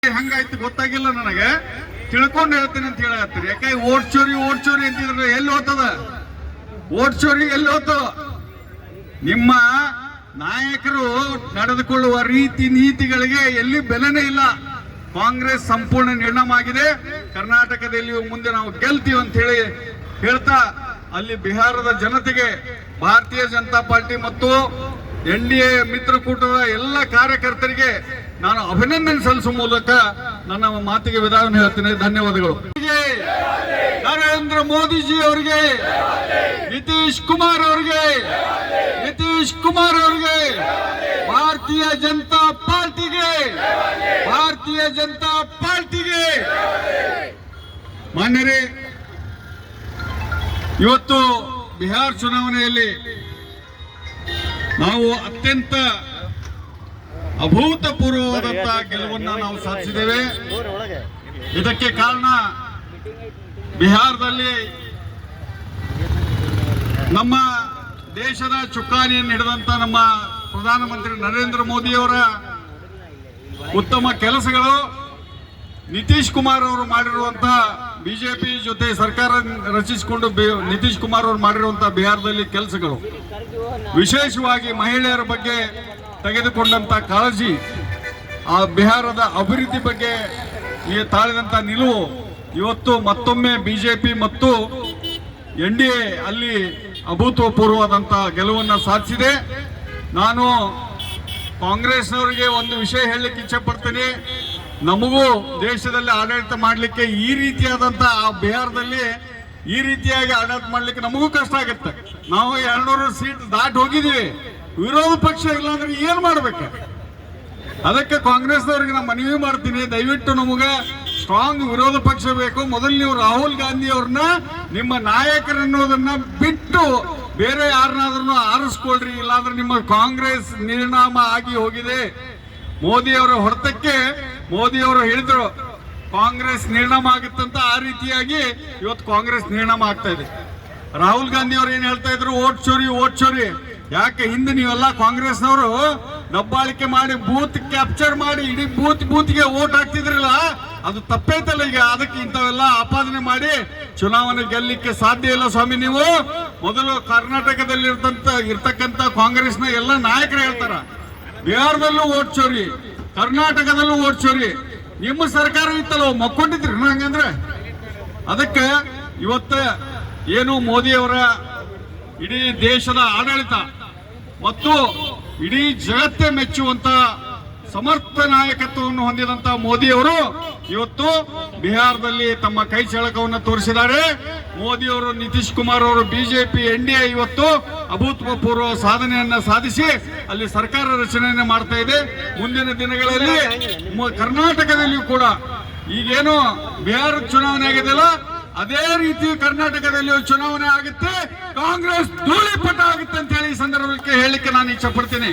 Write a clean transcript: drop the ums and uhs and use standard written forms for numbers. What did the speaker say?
ಹಂಗಾಯ್ತು ಗೊತ್ತಾಗಿಲ್ಲ ನನಗೆ, ತಿಳ್ಕೊಂಡು ಹೇಳ್ತೀನಿ ಅಂತ ಹೇಳತ್ತೀರಿ. ಯಾಕೆ ಓಟ್ ಚೋರಿ ಅಂತಿದ್ರೆ ಎಲ್ಲಿ ಹೋಗ್ತದ? ಓಟ್ ಚೋರಿ ಎಲ್ಲಿ ಹೋಗ್ತದ? ನಿಮ್ಮ ನಾಯಕರು ನಡೆದುಕೊಳ್ಳುವ ರೀತಿ ನೀತಿಗಳಿಗೆ ಎಲ್ಲಿ ಬೆಲೆನೇ ಇಲ್ಲ. ಕಾಂಗ್ರೆಸ್ ಸಂಪೂರ್ಣ ನಿರ್ಣಾಮ ಆಗಿದೆ. ಕರ್ನಾಟಕದಲ್ಲಿ ಮುಂದೆ ನಾವು ಗೆಲ್ತೀವಿ ಅಂತ ಹೇಳಿ ಹೇಳ್ತಾ ಅಲ್ಲಿ ಬಿಹಾರದ ಜನತೆಗೆ ಭಾರತೀಯ ಜನತಾ ಪಾರ್ಟಿ ಮತ್ತು NDA ಮಿತ್ರಕೂಟದ ಎಲ್ಲ ಕಾರ್ಯಕರ್ತರಿಗೆ ನಾನು ಅಭಿನಂದನೆ ಸಲ್ಲಿಸುವ ಮೂಲಕ ನನ್ನ ಮಾತಿಗೆ ವಿದಾಯವನ್ನು ಹೇಳ್ತೀನಿ. ಧನ್ಯವಾದಗಳು. ನರೇಂದ್ರ ಮೋದಿಜಿ ಅವರಿಗೆ, ನಿತೀಶ್ ಕುಮಾರ್ ಅವರಿಗೆ, ಭಾರತೀಯ ಜನತಾ ಪಾರ್ಟಿಗೆ ಮಾನ್ಯರೇ, ಇವತ್ತು ಬಿಹಾರ ಚುನಾವಣೆಯಲ್ಲಿ ನಾವು ಅತ್ಯಂತ ಅಭೂತಪೂರ್ವವಾದಂತಹ ಗೆಲುವನ್ನು ನಾವು ಸಾಧಿಸಿದ್ದೇವೆ. ಇದಕ್ಕೆ ಕಾರಣ ಬಿಹಾರದಲ್ಲಿ ನಮ್ಮ ದೇಶದ ಚುಕ್ಕಾಣಿಯನ್ನು ಹಿಡಿದಂತ ನಮ್ಮ ಪ್ರಧಾನಮಂತ್ರಿ ನರೇಂದ್ರ ಮೋದಿಯವರ ಉತ್ತಮ ಕೆಲಸಗಳು, ನಿತೀಶ್ ಕುಮಾರ್ ಅವರು ಮಾಡಿರುವಂತಹ ಬಿಜೆಪಿ ಜೊತೆ ಸರ್ಕಾರ ರಚಿಸಿಕೊಂಡು ನಿತೀಶ್ ಕುಮಾರ್ ಅವರು ಮಾಡಿರುವಂತಹ ಬಿಹಾರದಲ್ಲಿ ಕೆಲಸಗಳು, ವಿಶೇಷವಾಗಿ ಮಹಿಳೆಯರ ಬಗ್ಗೆ ತೆಗೆದುಕೊಂಡಂತ ಕಾಳಜಿ, ಆ ಬಿಹಾರದ ಅಭಿವೃದ್ಧಿ ಬಗ್ಗೆ ತಾಳಿದಂತ ನಿಲುವು ಇವತ್ತು ಮತ್ತೊಮ್ಮೆ ಬಿಜೆಪಿ ಮತ್ತು NDA ಅಲ್ಲಿ ಅಭೂತಪೂರ್ವವಾದಂತಹ ಗೆಲುವನ್ನು ಸಾಧಿಸಿದೆ. ನಾನು ಕಾಂಗ್ರೆಸ್ನವರಿಗೆ ಒಂದು ವಿಷಯ ಹೇಳಲಿಕ್ಕೆ ಇಚ್ಛೆ ಪಡ್ತೀನಿ. ನಮಗೂ ದೇಶದಲ್ಲಿ ಆಡಳಿತ ಮಾಡಲಿಕ್ಕೆ ಈ ರೀತಿಯಾದಂತಹ ಬಿಹಾರದಲ್ಲಿ ಈ ರೀತಿಯಾಗಿ ಆಡಳಿತ ಮಾಡಲಿಕ್ಕೆ ನಮಗೂ ಕಷ್ಟ ಆಗುತ್ತೆ. ನಾವು 200 ಸೀಟ್ ದಾಟಿ ಹೋಗಿದ್ದೀವಿ. ವಿರೋಧ ಪಕ್ಷ ಇಲ್ಲ ಅಂದ್ರೆ ಏನ್ ಮಾಡ್ಬೇಕು? ಅದಕ್ಕೆ ಕಾಂಗ್ರೆಸ್ನವ್ರಿಗೆ ನಾನು ಮನವಿ ಮಾಡ್ತೀನಿ, ದಯವಿಟ್ಟು ನಮಗೆ ಸ್ಟ್ರಾಂಗ್ ವಿರೋಧ ಪಕ್ಷ ಬೇಕು. ಮೊದಲು ನೀವು ರಾಹುಲ್ ಗಾಂಧಿ ಅವ್ರನ್ನ ನಿಮ್ಮ ನಾಯಕರನ್ನೋದನ್ನ ಬಿಟ್ಟು ಬೇರೆ ಯಾರನ್ನಾದ್ರೂ ಆರಿಸ್ಕೊಳ್ರಿ. ಇಲ್ಲಾಂದ್ರೆ ನಿಮ್ಮ ಕಾಂಗ್ರೆಸ್ ನಿರ್ನಾಮ ಆಗಿ ಹೋಗಿದೆ. ಮೋದಿ ಅವರ ಹೊರತಕ್ಕೆ ಮೋದಿ ಅವರು ಹೇಳಿದ್ರು ಕಾಂಗ್ರೆಸ್ ನಿರ್ನಾಮ ಆಗುತ್ತಂತ, ಆ ರೀತಿಯಾಗಿ ಇವತ್ತು ಕಾಂಗ್ರೆಸ್ ನಿರ್ನಾಮ ಆಗ್ತಾ ಇದೆ. ರಾಹುಲ್ ಗಾಂಧಿ ಅವರು ಏನ್ ಹೇಳ್ತಾ ಇದ್ರು, ಓಟ್ ಚೋರಿ. ಯಾಕೆ ಹಿಂದೆ ನೀವೆಲ್ಲ ಕಾಂಗ್ರೆಸ್ನವರು ದಬ್ಬಾಳಿಕೆ ಮಾಡಿ ಬೂತ್ ಕ್ಯಾಪ್ಚರ್ ಮಾಡಿ ಇಡೀ ಬೂತ್ಗೆ ಓಟ್ ಹಾಕ್ತಿದ್ರಲ್ಲ, ಅದು ತಪ್ಪೈತಲ್ಲ. ಈಗ ಅದಕ್ಕೆ ಇಂಥವೆಲ್ಲ ಆಪಾದನೆ ಮಾಡಿ ಚುನಾವಣೆ ಗೆಲ್ಲಲಿಕ್ಕೆ ಸಾಧ್ಯ ಇಲ್ಲ ಸ್ವಾಮಿ. ನೀವು ಮೊದಲು ಕರ್ನಾಟಕದಲ್ಲಿ ಇರ್ತಕ್ಕಂಥ ಕಾಂಗ್ರೆಸ್ನ ಎಲ್ಲ ನಾಯಕರು ಹೇಳ್ತಾರ, ಬಿಹಾರದಲ್ಲೂ ಓಟ್ ಚೋರಿ, ಕರ್ನಾಟಕದಲ್ಲೂ ಓಟ್ ಚೋರಿ. ನಿಮ್ಮ ಸರ್ಕಾರ ಇತ್ತಲ್ಲ, ಮಕ್ಕೊಂಡಿದ್ರಿ ಹಂಗಂದ್ರೆ. ಅದಕ್ಕೆ ಇವತ್ತ ಏನು ಮೋದಿಯವರ ಇಡೀ ದೇಶದ ಆಡಳಿತ ಮತ್ತು ಇಡೀ ಜಗತ್ತೇ ಮೆಚ್ಚುವಂತ ಸಮರ್ಥ ನಾಯಕತ್ವವನ್ನು ಹೊಂದಿದಂತ ಮೋದಿಯವರು ಇವತ್ತು ಬಿಹಾರದಲ್ಲಿ ತಮ್ಮ ಕೈ ಚಳಕವನ್ನು ತೋರಿಸಿದ್ದಾರೆ. ಮೋದಿಯವರು, ನಿತೀಶ್ ಕುಮಾರ್ ಅವರು, ಬಿಜೆಪಿ NDA ಇವತ್ತು ಅಭೂತಪೂರ್ವ ಸಾಧನೆಯನ್ನ ಸಾಧಿಸಿ ಅಲ್ಲಿ ಸರ್ಕಾರ ರಚನೆಯನ್ನ ಮಾಡ್ತಾ ಇದೆ. ಮುಂದಿನ ದಿನಗಳಲ್ಲಿ ಕರ್ನಾಟಕದಲ್ಲಿಯೂ ಕೂಡ ಈಗೇನು ಬಿಹಾರ ಚುನಾವಣೆ ಆಗಿದೆಯಲ್ಲ, ಅದೇ ರೀತಿ ಕರ್ನಾಟಕದಲ್ಲಿ ಚುನಾವಣೆ ಆಗುತ್ತೆ, ಕಾಂಗ್ರೆಸ್ ಧೂಳಿಪಟ ಆಗುತ್ತೆ ಅಂತ ಹೇಳಿ ಈ ಸಂದರ್ಭಕ್ಕೆ ಹೇಳಲಿಕ್ಕೆ ನಾನು ಇಚ್ಛೆ ಪಡ್ತೀನಿ.